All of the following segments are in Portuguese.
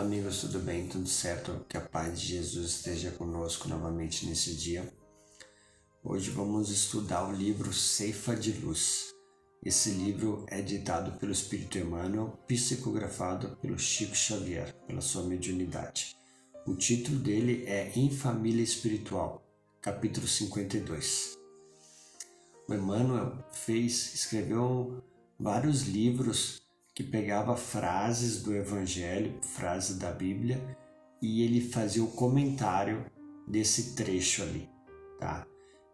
Olá amigos, tudo bem? Tudo certo? Que a paz de Jesus esteja conosco novamente nesse dia. Hoje vamos estudar o livro Ceifa de Luz. Esse livro é ditado pelo Espírito Emmanuel, psicografado pelo Chico Xavier, pela sua mediunidade. O título dele é Em Família Espiritual, capítulo 52. O Emmanuel escreveu vários livros que pegava frases do Evangelho, frases da Bíblia, e ele fazia o comentário desse trecho ali, tá?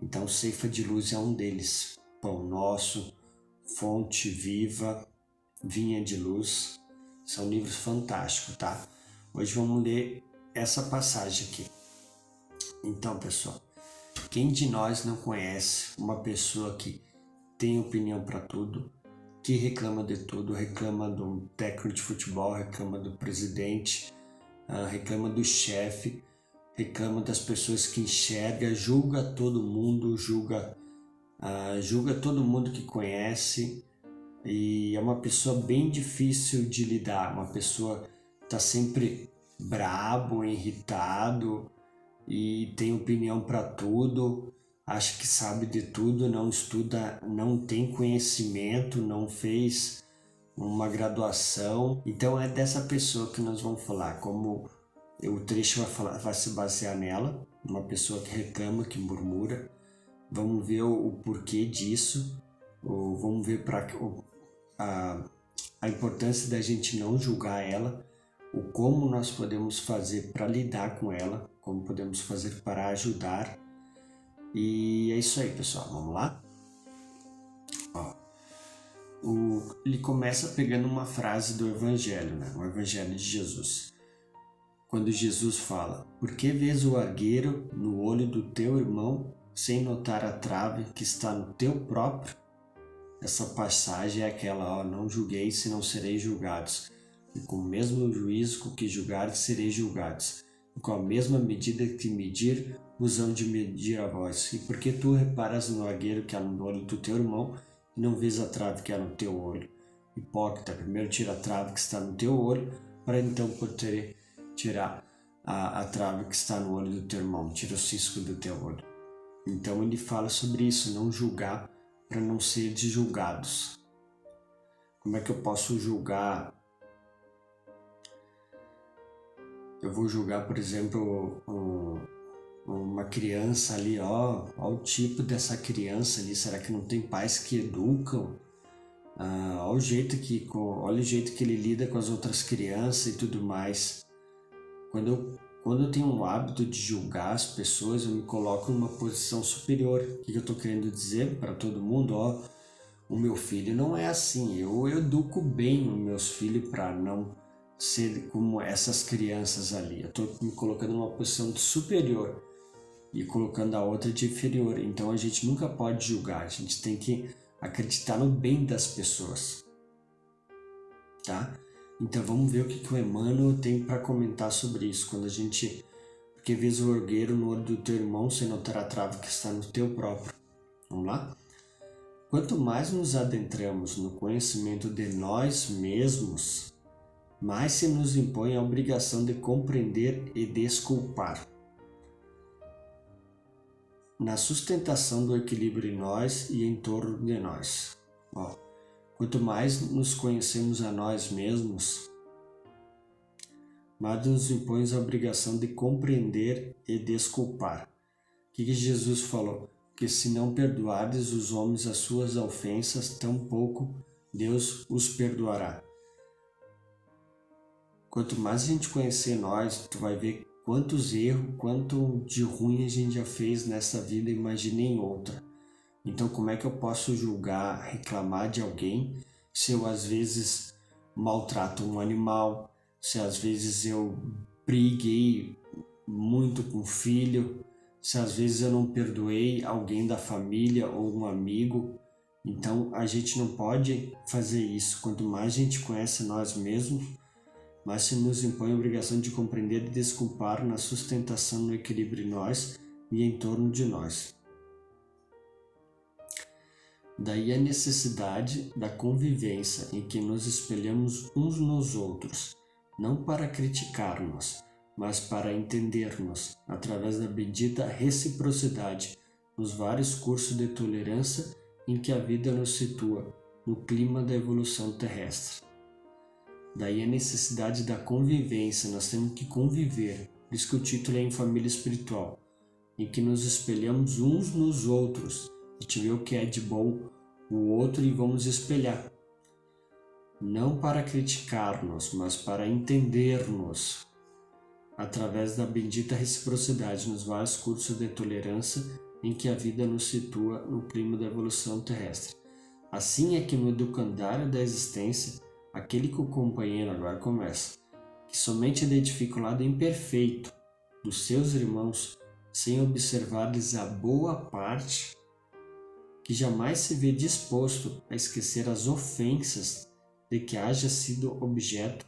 Então, Ceifa de Luz é um deles. Pão Nosso, Fonte Viva, Vinha de Luz, são livros fantásticos, tá? Hoje vamos ler essa passagem aqui. Então, pessoal, quem de nós não conhece uma pessoa que tem opinião para tudo, que reclama de tudo, reclama do técnico de futebol, reclama do presidente, reclama do chefe, reclama das pessoas que enxerga, julga todo mundo, julga todo mundo que conhece, e é uma pessoa bem difícil de lidar, uma pessoa que está sempre brabo, irritado e tem opinião para tudo, acha que sabe de tudo, não estuda, não tem conhecimento, não fez uma graduação. Então é dessa pessoa que nós vamos falar, como o trecho vai se basear nela, uma pessoa que reclama, que murmura. Vamos ver o porquê disso, vamos ver a importância da gente não julgar ela, o como nós podemos fazer para lidar com ela, como podemos fazer para ajudar. E é isso aí, pessoal, vamos lá? Ele começa pegando uma frase do Evangelho, né? O Evangelho de Jesus. Quando Jesus fala: por que vês o argueiro no olho do teu irmão, sem notar a trave que está no teu próprio? Essa passagem é aquela, não julgueis, senão sereis julgados. E com o mesmo juízo com que julgares, sereis julgados. E com a mesma medida que medir, vos hão de medir a vós. E por que tu reparas no argueiro que há no olho do teu irmão, e não vês a trave que há no teu olho? Hipócrita, primeiro tira a trave que está no teu olho, para então poder tirar a trave que está no olho do teu irmão. Tira o cisco do teu olho. Então ele fala sobre isso, não julgar para não ser julgados. Como é que eu posso julgar? Eu vou julgar, por exemplo, uma criança ali, ó o tipo dessa criança ali, será que não tem pais que educam? Olha o jeito que ele lida com as outras crianças e tudo mais. Quando eu tenho um hábito de julgar as pessoas, eu me coloco numa posição superior. O que eu estou querendo dizer para todo mundo? O meu filho não é assim. Eu educo bem os meus filhos para não ser como essas crianças ali. Eu estou me colocando numa posição de superior e colocando a outra de inferior. Então a gente nunca pode julgar. A gente tem que acreditar no bem das pessoas, tá? Então vamos ver o que o Emmanuel tem para comentar sobre isso. Porque vês o argueiro no olho do teu irmão, sem notar a trave que está no teu próprio. Vamos lá? Quanto mais nos adentramos no conhecimento de nós mesmos, mais se nos impõe a obrigação de compreender e desculpar. Na sustentação do equilíbrio em nós e em torno de nós. Quanto mais nos conhecemos a nós mesmos, mais nos impõe a obrigação de compreender e desculpar. O que Jesus falou? Que se não perdoardes os homens as suas ofensas, tampouco Deus os perdoará. Quanto mais a gente conhecer nós, tu vai ver quantos erros, quanto de ruim a gente já fez nessa vida, imagina em outra. Então como é que eu posso julgar, reclamar de alguém, se eu às vezes maltrato um animal, se às vezes eu briguei muito com o filho, se às vezes eu não perdoei alguém da família ou um amigo? Então a gente não pode fazer isso. Quanto mais a gente conhece nós mesmos, mas se nos impõe a obrigação de compreender e desculpar na sustentação no equilíbrio em nós e em torno de nós. Daí a necessidade da convivência em que nos espelhamos uns nos outros não para criticar-nos, mas para entender-nos, através da bendita reciprocidade, nos vários cursos de tolerância em que a vida nos situa, no clima da evolução terrestre. Daí a necessidade da convivência, nós temos que conviver, por isso que o título é Em Família Espiritual, em que nos espelhamos uns nos outros, a gente vê o que é de bom o outro e vamos espelhar. Não para criticar-nos, mas para entender-nos, através da bendita reciprocidade nos vários cursos de tolerância em que a vida nos situa no clima da evolução terrestre. Assim é que no educandário da existência, aquele que o companheiro agora começa, que somente identifica o lado imperfeito dos seus irmãos, sem observar-lhes a boa parte, que jamais se vê disposto a esquecer as ofensas de que haja sido objeto,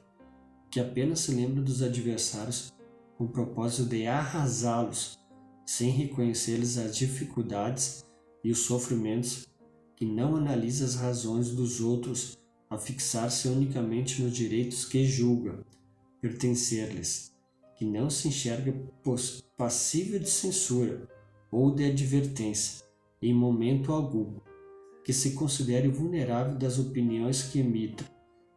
que apenas se lembra dos adversários com o propósito de arrasá-los, sem reconhecer-lhes as dificuldades e os sofrimentos, que não analisa as razões dos outros a fixar-se unicamente nos direitos que julga pertencer-lhes, que não se enxerga passível de censura ou de advertência em momento algum, que se considere vulnerável das opiniões que emita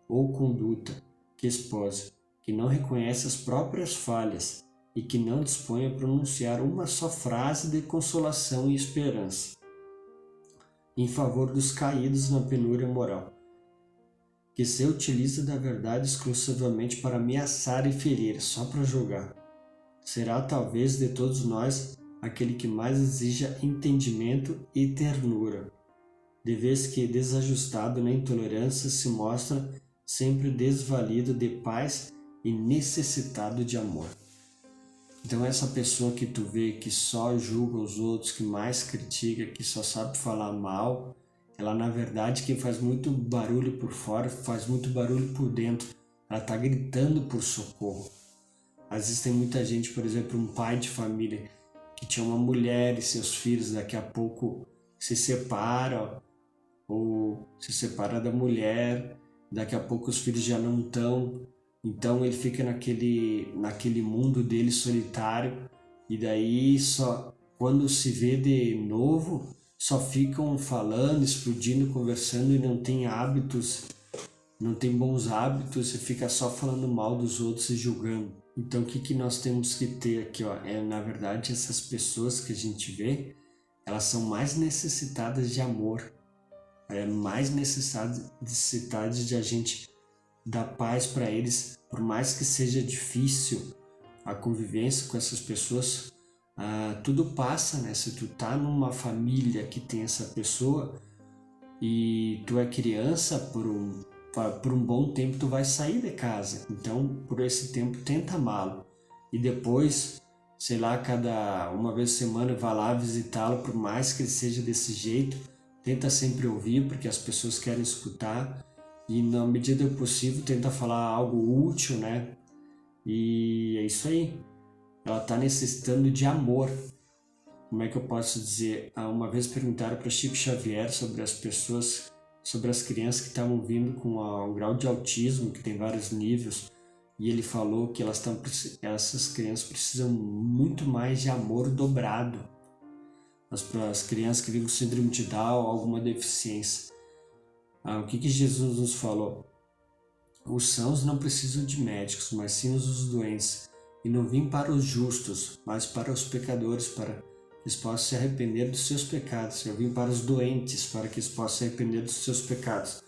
ou conduta que expose, que não reconhece as próprias falhas e que não dispõe a pronunciar uma só frase de consolação e esperança em favor dos caídos na penúria moral, que se utiliza da verdade exclusivamente para ameaçar e ferir, só para julgar. Será talvez de todos nós aquele que mais exija entendimento e ternura, de vez que desajustado na intolerância se mostra sempre desvalido de paz e necessitado de amor. Então essa pessoa que tu vê que só julga os outros, que mais critica, que só sabe falar mal, ela na verdade que faz muito barulho por fora, faz muito barulho por dentro, ela está gritando por socorro. Às vezes tem muita gente, por exemplo, um pai de família que tinha uma mulher e seus filhos, daqui a pouco se separa ou se separa da mulher, daqui a pouco os filhos já não estão, então ele fica naquele mundo dele solitário, e daí só quando se vê de novo só ficam falando, explodindo, conversando e não tem hábitos, não tem bons hábitos, e fica só falando mal dos outros e julgando. Então o que nós temos que ter aqui, ó, na verdade essas pessoas que a gente vê, elas são mais necessitadas de amor, mais necessidade de a gente dar paz para eles, por mais que seja difícil a convivência com essas pessoas, tudo passa, né? Se tu tá numa família que tem essa pessoa e tu é criança, por um bom tempo tu vai sair de casa, então por esse tempo tenta amá-lo, e depois, sei lá, uma vez por semana vai lá visitá-lo, por mais que ele seja desse jeito, tenta sempre ouvir, porque as pessoas querem escutar, e na medida do possível tenta falar algo útil, né? E é isso aí. Ela está necessitando de amor. Como é que eu posso dizer? Uma vez perguntaram para Chico Xavier sobre as pessoas, sobre as crianças que estavam vindo com um grau de autismo, que tem vários níveis, e ele falou que essas crianças precisam muito mais de amor dobrado. As crianças que vivem com síndrome de Down, alguma deficiência. O que Jesus nos falou? Os sãos não precisam de médicos, mas sim os doentes. E não vim para os justos, mas para os pecadores, para que eles possam se arrepender dos seus pecados. Eu vim para os doentes, para que eles possam se arrepender dos seus pecados.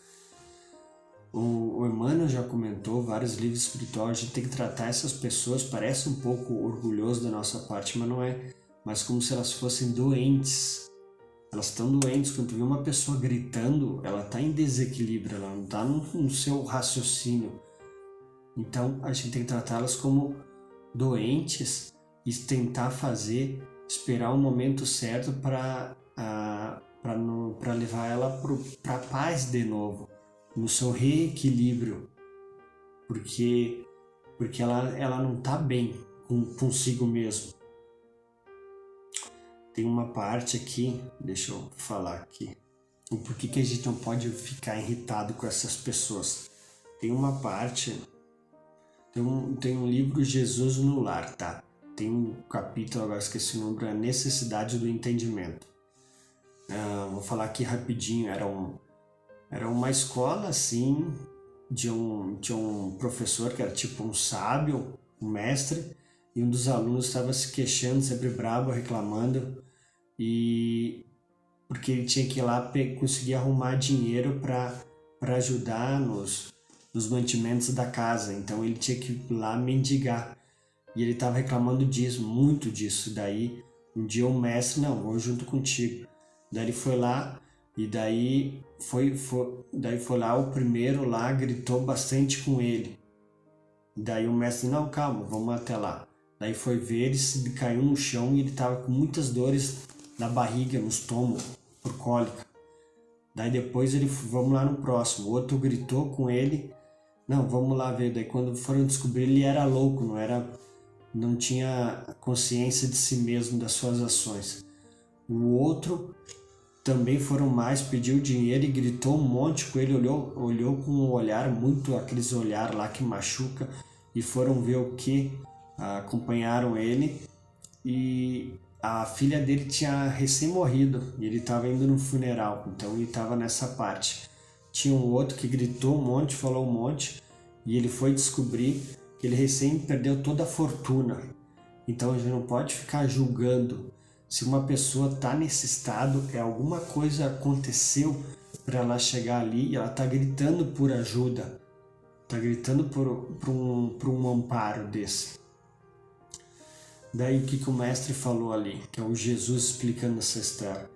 O Emmanuel já comentou, vários livros espirituais, a gente tem que tratar essas pessoas, parece um pouco orgulhoso da nossa parte, mas não é. Mas como se elas fossem doentes. Elas estão doentes. Quando tu vê uma pessoa gritando, ela está em desequilíbrio, ela não está no seu raciocínio. Então a gente tem que tratá-las como doentes e tentar esperar o momento certo para levar ela para a paz de novo, no seu reequilíbrio, porque ela não está bem consigo mesmo. Tem uma parte aqui, deixa eu falar aqui, o porquê que a gente não pode ficar irritado com essas pessoas. Tem uma parte Tem um livro, Jesus no Lar, tá? Tem um capítulo, agora esqueci o nome, A Necessidade do Entendimento. Vou falar aqui rapidinho. Era uma escola, assim, de um professor que era tipo um sábio, um mestre, e um dos alunos estava se queixando, sempre bravo, reclamando, e porque ele tinha que ir lá conseguir arrumar dinheiro para ajudar nos mantimentos da casa. Então ele tinha que ir lá mendigar. E ele estava reclamando disso, muito disso. Daí um dia o mestre, não, vou junto contigo. Daí ele foi lá e daí foi lá o primeiro lá, gritou bastante com ele. Daí o mestre, não, calma, vamos até lá. Daí foi ver, ele caiu no chão e ele estava com muitas dores na barriga, no estômago, por cólica. Daí depois vamos lá no próximo. O outro gritou com ele, não, vamos lá ver. Daí quando foram descobrir, ele era louco, não tinha consciência de si mesmo, das suas ações. O outro também foram mais, pediu dinheiro e gritou um monte com ele, olhou com um olhar muito, aqueles olhar lá que machuca, e foram ver o que, acompanharam ele, e a filha dele tinha recém morrido e ele estava indo no funeral, então ele estava nessa parte. Tinha um outro que gritou um monte, falou um monte, e ele foi descobrir que ele recém perdeu toda a fortuna. Então a gente não pode ficar julgando. Se uma pessoa está nesse estado, alguma coisa aconteceu para ela chegar ali e ela está gritando por ajuda, está gritando por um amparo desse. Daí o que o mestre falou ali, que é o Jesus explicando essa história.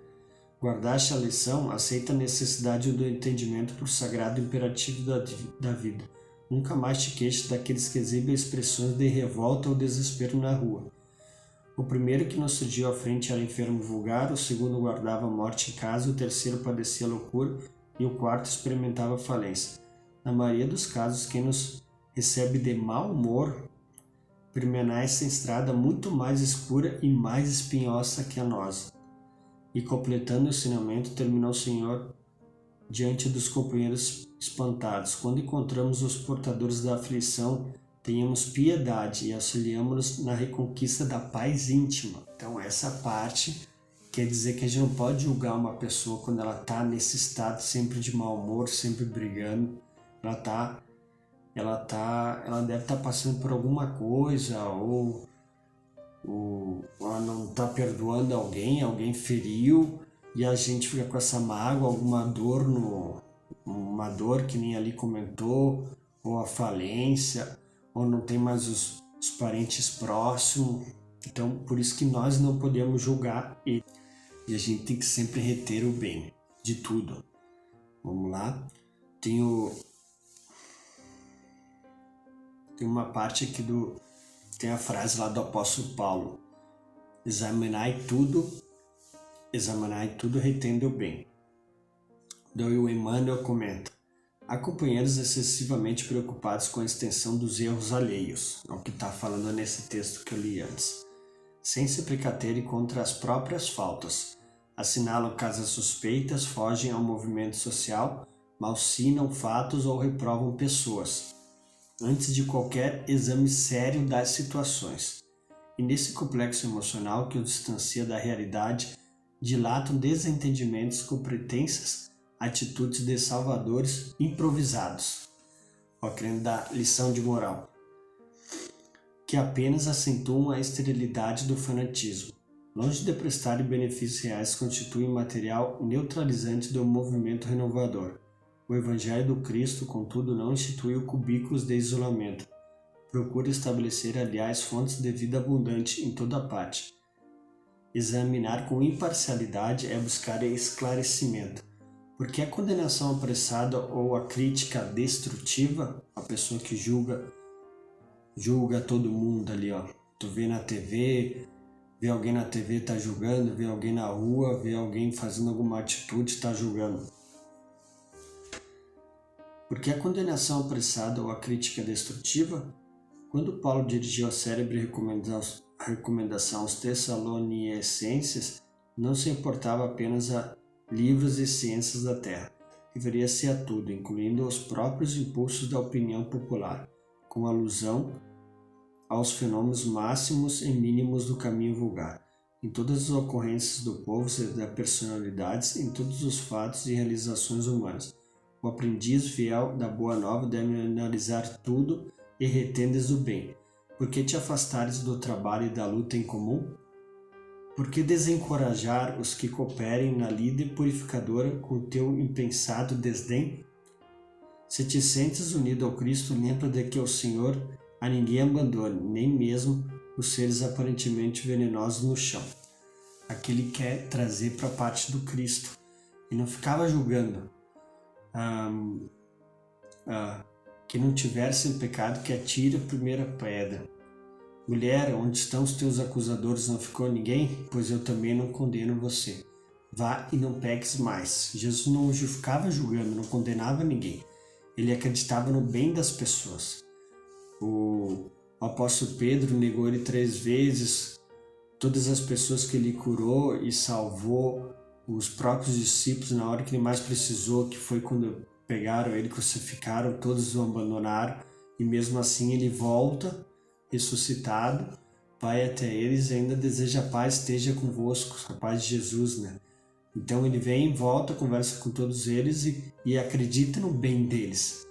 Guardaste a lição, aceita a necessidade do entendimento por sagrado imperativo da vida. Nunca mais te queixes daqueles que exibem expressões de revolta ou desespero na rua. O primeiro que nos surgiu à frente era enfermo vulgar, o segundo guardava a morte em casa, o terceiro padecia loucura e o quarto experimentava falência. Na maioria dos casos, quem nos recebe de mau humor permanece em estrada muito mais escura e mais espinhosa que a nossa. E completando o ensinamento, terminou o Senhor diante dos companheiros espantados. Quando encontramos os portadores da aflição, tenhamos piedade e auxiliamos-nos na reconquista da paz íntima. Então essa parte quer dizer que a gente não pode julgar uma pessoa quando ela está nesse estado sempre de mau humor, sempre brigando. Ela deve estar passando por alguma coisa, ou ela não está perdoando alguém feriu, e a gente fica com essa mágoa, alguma dor, uma dor que nem ali comentou, ou a falência, ou não tem mais os parentes próximos. Então por isso que nós não podemos julgar ele, e a gente tem que sempre reter o bem de tudo. Vamos lá, tem uma parte aqui tem a frase lá do apóstolo Paulo: examinai tudo, retendo o bem. Daí o Emmanuel comenta: há companheiros excessivamente preocupados com a extensão dos erros alheios, é o que está falando nesse texto que eu li antes, sem se precaterem contra as próprias faltas. Assinalam causas suspeitas, fogem ao movimento social, malsinam fatos ou reprovam pessoas, antes de qualquer exame sério das situações. E nesse complexo emocional que o distancia da realidade, dilatam desentendimentos com pretensas atitudes de salvadores improvisados, querendo dar lição de moral, que apenas acentuam a esterilidade do fanatismo. Longe de prestarem benefícios reais, constituem material neutralizante do movimento renovador. O Evangelho do Cristo, contudo, não institui cubículos de isolamento. Procura estabelecer, aliás, fontes de vida abundante em toda parte. Examinar com imparcialidade é buscar esclarecimento. Porque a condenação apressada ou a crítica destrutiva, a pessoa que julga todo mundo ali, Tu vê na TV, vê alguém na TV, tá julgando, vê alguém na rua, vê alguém fazendo alguma atitude, tá julgando. Porque a condenação apressada ou a crítica destrutiva, quando Paulo dirigiu a célebre recomendação aos Tessalonicenses, não se importava apenas a livros e ciências da terra, referia-se a tudo, incluindo os próprios impulsos da opinião popular. com alusão aos fenômenos máximos e mínimos do caminho vulgar, em todas as ocorrências do povo, da personalidades, em todos os fatos e realizações humanas. O aprendiz fiel da Boa Nova deve analisar tudo e retendes o bem. Por que te afastares do trabalho e da luta em comum? Por que desencorajar os que cooperem na lida purificadora com teu impensado desdém? Se te sentes unido ao Cristo, lembra de que o Senhor a ninguém abandone, nem mesmo os seres aparentemente venenosos no chão. Aqui ele quer trazer para a parte do Cristo. E não ficava julgando. Que não tivesse pecado, que atire a primeira pedra. Mulher, onde estão os teus acusadores? Não ficou ninguém? Pois eu também não condeno você. Vá e não peques mais. Jesus não ficava julgando, não condenava ninguém. Ele acreditava no bem das pessoas. O apóstolo Pedro negou ele 3 vezes. Todas as pessoas que ele curou e salvou, os próprios discípulos, na hora que ele mais precisou, que foi quando pegaram ele, crucificaram, todos o abandonaram. E mesmo assim ele volta, ressuscitado, vai até eles e ainda deseja a paz, esteja convosco, a paz de Jesus, né? Então ele vem, volta, conversa com todos eles e acredita no bem deles.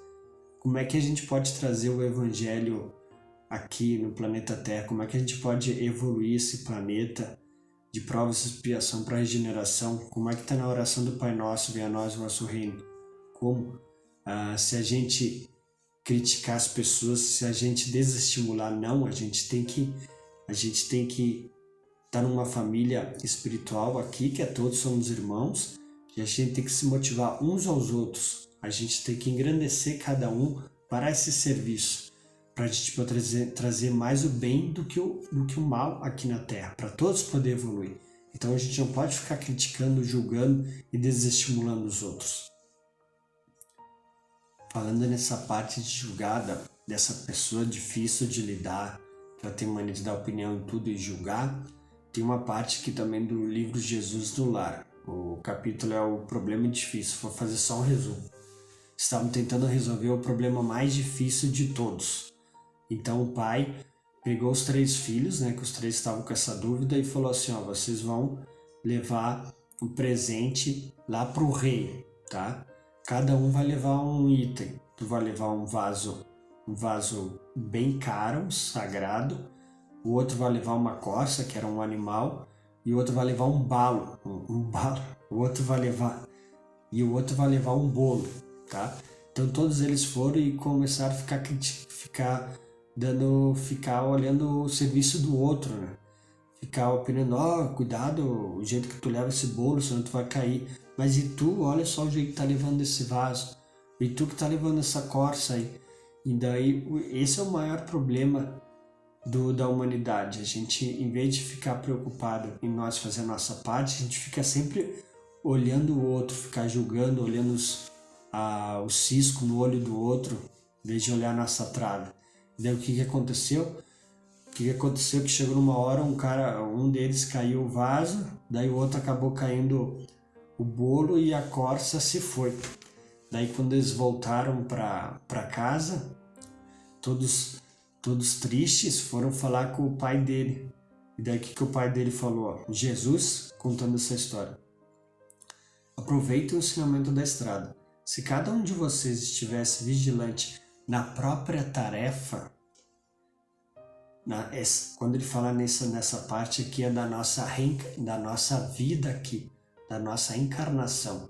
Como é que a gente pode trazer o Evangelho aqui no planeta Terra? Como é que a gente pode evoluir esse planeta de provas e expiação para a regeneração? Como é que está na oração do Pai Nosso, venha a nós o vosso reino? Como? Se a gente criticar as pessoas, se a gente desestimular, não, a gente tem que estar numa família espiritual aqui, que todos somos irmãos, e a gente tem que se motivar uns aos outros, a gente tem que engrandecer cada um para esse serviço, para a gente poder trazer mais o bem do que o mal aqui na Terra, para todos poderem evoluir. Então a gente não pode ficar criticando, julgando e desestimulando os outros. Falando nessa parte de julgada, dessa pessoa difícil de lidar, que ela tem mania de dar opinião em tudo e julgar, tem uma parte aqui também do livro Jesus do Lar. O capítulo é o problema difícil, vou fazer só um resumo. Estavam tentando resolver o problema mais difícil de todos. Então o pai pegou os 3 filhos, né, que os 3 estavam com essa dúvida, e falou assim, vocês vão levar um presente lá para o rei, tá? Cada um vai levar um item. Tu vai levar um vaso bem caro, um sagrado. O outro vai levar uma corça, que era um animal, e o outro vai levar um balo, o outro vai levar um bolo, tá? Então todos eles foram e começaram a ficar olhando o serviço do outro, né? Ficar opinando, cuidado, o jeito que tu leva esse bolo, senão tu vai cair. Mas e tu, olha só o jeito que tá levando esse vaso. E tu que tá levando essa corça aí. E daí, esse é o maior problema da humanidade. A gente, em vez de ficar preocupado em nós fazer a nossa parte, a gente fica sempre olhando o outro, ficar julgando, olhando o cisco no olho do outro, em vez de olhar a nossa trave. E daí o que aconteceu? Que chegou numa hora, um deles caiu o vaso, daí o outro acabou caindo o bolo e a corça se foi. Daí quando eles voltaram para casa, todos tristes, foram falar com o pai dele. E daí o que o pai dele falou? Jesus contando essa história. Aproveite o ensinamento da estrada. Se cada um de vocês estivesse vigilante na própria tarefa, quando ele fala nessa parte aqui é da nossa vida aqui, da nossa encarnação.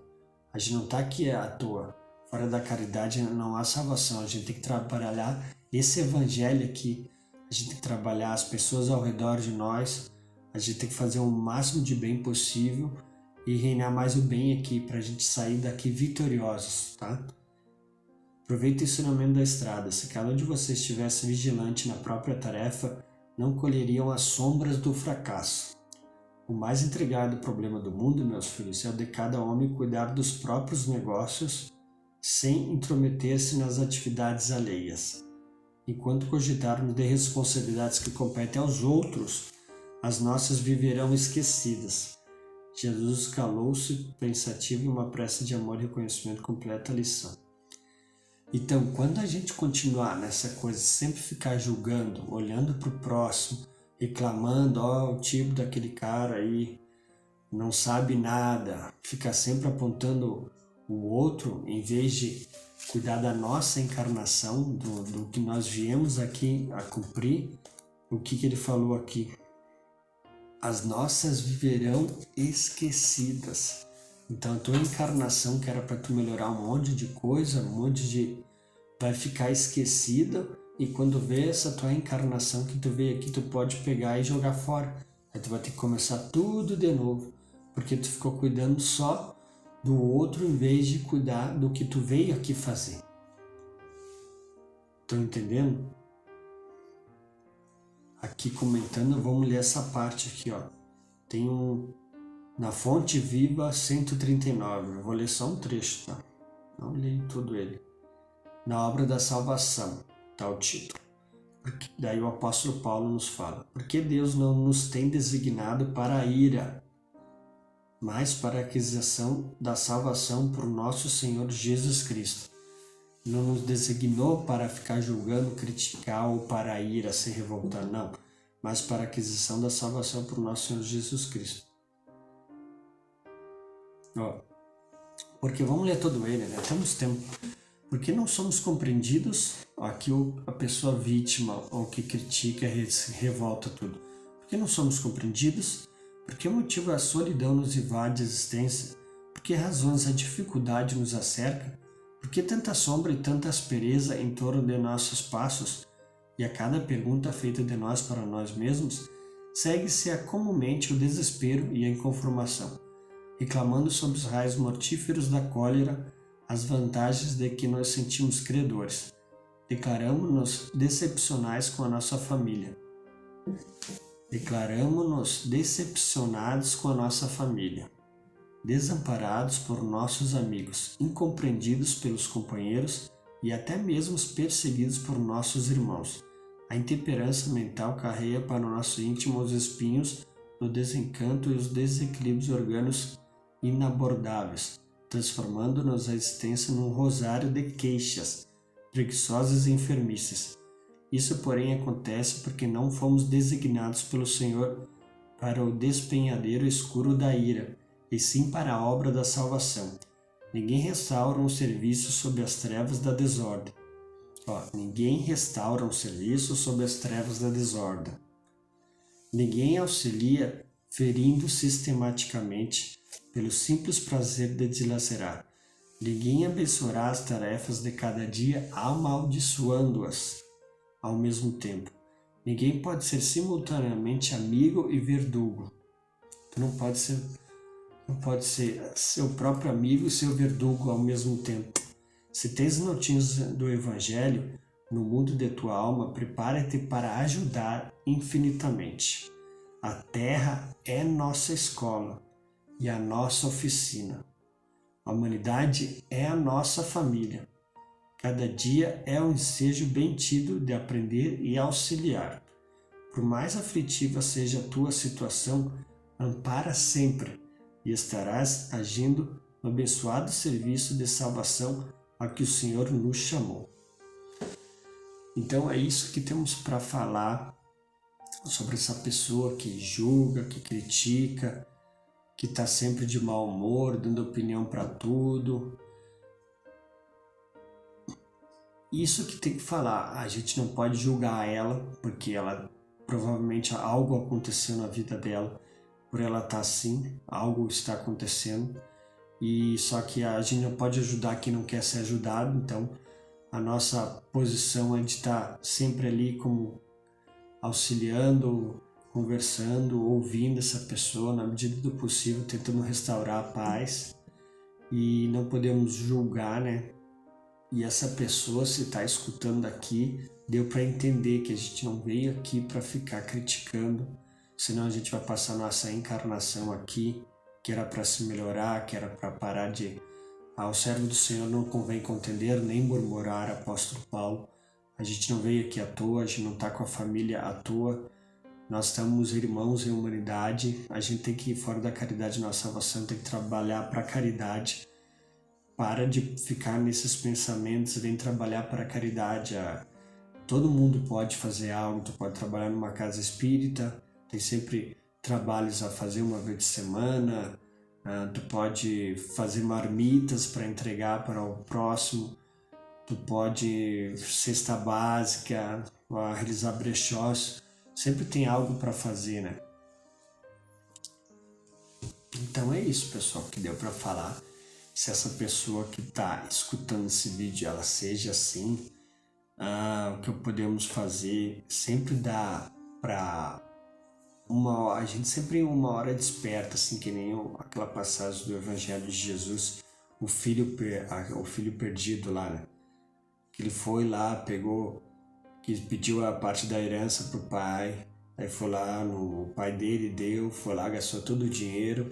A gente não está aqui à toa. Fora da caridade não há salvação. A gente tem que trabalhar esse evangelho aqui. A gente tem que trabalhar as pessoas ao redor de nós. A gente tem que fazer o máximo de bem possível e reinar mais o bem aqui para a gente sair daqui vitoriosos, tá? Aproveite o ensinamento da estrada. Se cada um de vocês estivesse vigilante na própria tarefa, não colheriam as sombras do fracasso. O mais intrigado problema do mundo, meus filhos, é o de cada homem cuidar dos próprios negócios sem intrometer-se nas atividades alheias. Enquanto cogitarmos de responsabilidades que competem aos outros, as nossas viverão esquecidas. Jesus calou-se pensativo e uma prece de amor e reconhecimento completa a lição. Então, quando a gente continuar nessa coisa, sempre ficar julgando, olhando para o próximo, reclamando, o tipo daquele cara aí não sabe nada, ficar sempre apontando o outro, em vez de cuidar da nossa encarnação, do que nós viemos aqui a cumprir, o que ele falou aqui? As nossas viverão esquecidas. Então a tua encarnação, que era para tu melhorar um monte de coisa, vai ficar esquecida, e quando vê essa tua encarnação que tu veio aqui, tu pode pegar e jogar fora. Aí tu vai ter que começar tudo de novo, porque tu ficou cuidando só do outro em vez de cuidar do que tu veio aqui fazer. Estão entendendo? Aqui comentando, vamos ler essa parte aqui, ó. Tem na Fonte Viva 139, eu vou ler só um trecho, tá? Não li todo ele. Na obra da salvação, tá o título. Daí o apóstolo Paulo nos fala: porque Deus não nos tem designado para a ira, mas para a aquisição da salvação por nosso Senhor Jesus Cristo. Não nos designou para ficar julgando, criticar ou para a ira, se revoltar, não, mas para a aquisição da salvação por nosso Senhor Jesus Cristo. Porque vamos ler todo ele, né? Temos tempo. Porque não somos compreendidos, aqui a pessoa vítima ou que critica, revolta tudo. Porque não somos compreendidos? Por que motivo a solidão nos invade a existência? Por que razões a dificuldade nos acerca? Por que tanta sombra e tanta aspereza em torno de nossos passos? E a cada pergunta feita de nós para nós mesmos, segue-se comumente o desespero e a inconformação, reclamando sobre os raios mortíferos da cólera, as vantagens de que nos sentimos credores. Declaramos-nos decepcionais com a nossa família. Declaramos-nos decepcionados com a nossa família, desamparados por nossos amigos, incompreendidos pelos companheiros e até mesmo perseguidos por nossos irmãos. A intemperança mental carrega para o nosso íntimo os espinhos do desencanto e os desequilíbrios orgânicos inabordáveis, transformando-nos a existência num rosário de queixas, preguiçosas e enfermiças. Isso, porém, acontece porque não fomos designados pelo Senhor para o despenhadeiro escuro da ira, e sim para a obra da salvação. Ninguém restaura um serviço sob as trevas da desordem. Ninguém restaura um serviço sob as trevas da desordem. Ninguém auxilia ferindo sistematicamente pelo simples prazer de dilacerar. Ninguém abençoará as tarefas de cada dia amaldiçoando-as ao mesmo tempo. Ninguém pode ser simultaneamente amigo e verdugo. Tu não pode ser seu próprio amigo e seu verdugo ao mesmo tempo. Se tens notícias do Evangelho no mundo de tua alma, prepara-te para ajudar infinitamente. A terra é nossa escola e a nossa oficina. A humanidade é a nossa família. Cada dia é um ensejo bem tido de aprender e auxiliar. Por mais aflitiva seja a tua situação, ampara sempre e estarás agindo no abençoado serviço de salvação a que o Senhor nos chamou. Então é isso que temos para falar sobre essa pessoa que julga, que critica, que está sempre de mau humor, dando opinião para tudo. Isso que tem que falar, a gente não pode julgar ela, porque ela provavelmente algo aconteceu na vida dela, por ela estar assim, algo está acontecendo, e só que a gente não pode ajudar quem não quer ser ajudado, então a nossa posição é de estar sempre ali como auxiliando, conversando, ouvindo essa pessoa na medida do possível, tentando restaurar a paz, e não podemos julgar, né? E essa pessoa, se está escutando aqui, deu para entender que a gente não veio aqui para ficar criticando, senão a gente vai passar nossa encarnação aqui, que era para se melhorar, que era para parar de... Ao servo do Senhor não convém contender nem murmurar, apóstolo Paulo. A gente não veio aqui à toa, a gente não está com a família à toa, nós estamos irmãos em humanidade, a gente tem que ir fora da caridade, nossa salvação tem que trabalhar para a caridade. para de ficar nesses pensamentos, vem trabalhar para a caridade. Todo mundo pode fazer algo, tu pode trabalhar numa casa espírita, tem sempre trabalhos a fazer uma vez de semana, tu pode fazer marmitas para entregar para o próximo, tu pode cesta básica, realizar brechós, sempre tem algo para fazer, né? Então é isso, pessoal, que deu para falar. Se essa pessoa que está escutando esse vídeo, ela seja assim, o que podemos fazer sempre dá para a gente sempre uma hora desperta, assim, que nem aquela passagem do Evangelho de Jesus, o filho perdido lá, né? Que ele foi lá, que pediu a parte da herança pro pai, aí foi lá, o pai dele deu, foi lá, gastou todo o dinheiro.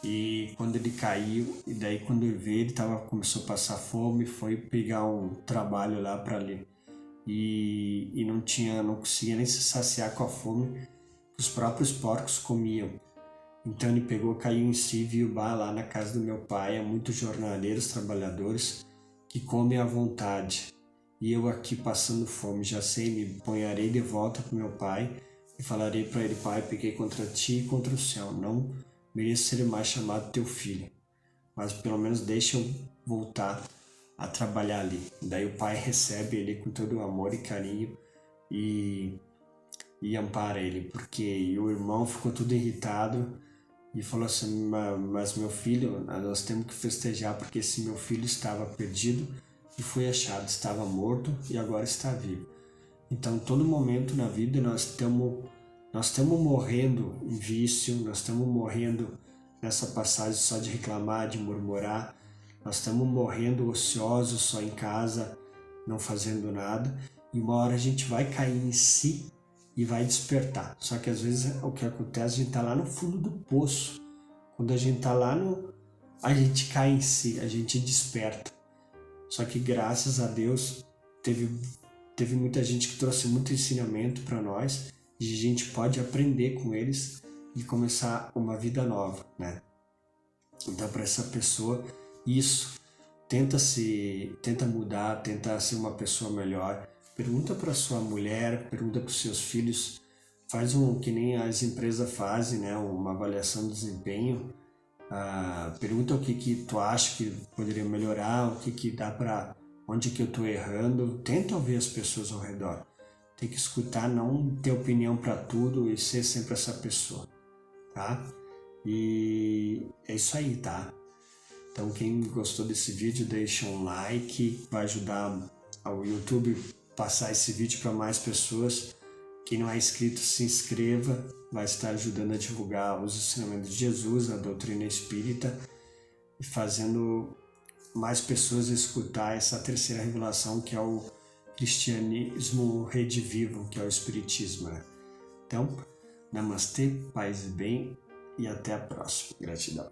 E quando ele caiu, e daí quando ele veio, ele começou a passar fome, foi pegar um trabalho lá para ali. E não conseguia nem se saciar com a fome que os próprios porcos comiam. Então ele caiu em si e viu, lá na casa do meu pai, há muitos jornaleiros, trabalhadores, que comem à vontade. E eu aqui passando fome, já sei, me ponharei de volta para meu pai e falarei para ele: pai, pequei contra ti e contra o céu, não mereço ser mais chamado teu filho, mas pelo menos deixa eu voltar a trabalhar ali. Daí o pai recebe ele com todo o amor e carinho e ampara ele, porque o irmão ficou tudo irritado e falou assim: mas meu filho, nós temos que festejar, porque esse meu filho estava perdido e foi achado, estava morto e agora está vivo. Então, todo momento na vida nós estamos morrendo em vício, nós estamos morrendo nessa passagem só de reclamar, de murmurar, nós estamos morrendo ociosos só em casa, não fazendo nada, e uma hora a gente vai cair em si e vai despertar. Só que às vezes o que acontece, a gente está lá no fundo do poço. Quando a gente está lá a gente cai em si, a gente desperta. Só que graças a Deus teve muita gente que trouxe muito ensinamento para nós e a gente pode aprender com eles e começar uma vida nova, né? Então, para essa pessoa, isso, tenta mudar, tenta ser uma pessoa melhor. Pergunta para sua mulher, pergunta para os seus filhos, faz que nem as empresas fazem, né? Uma avaliação de desempenho. Pergunta o que tu acha que poderia melhorar, o que dá para, onde que eu estou errando. Tenta ouvir as pessoas ao redor. Tem que escutar, não ter opinião para tudo e ser sempre essa pessoa, tá? E é isso aí, tá? Então quem gostou desse vídeo, deixa um like, vai ajudar ao YouTube passar esse vídeo para mais pessoas. Quem não é inscrito, se inscreva, vai estar ajudando a divulgar os ensinamentos de Jesus, a doutrina espírita, e fazendo mais pessoas escutar essa terceira revelação, que é o cristianismo redivivo, que é o espiritismo, né? Então, namastê, paz e bem, e até a próxima. Gratidão.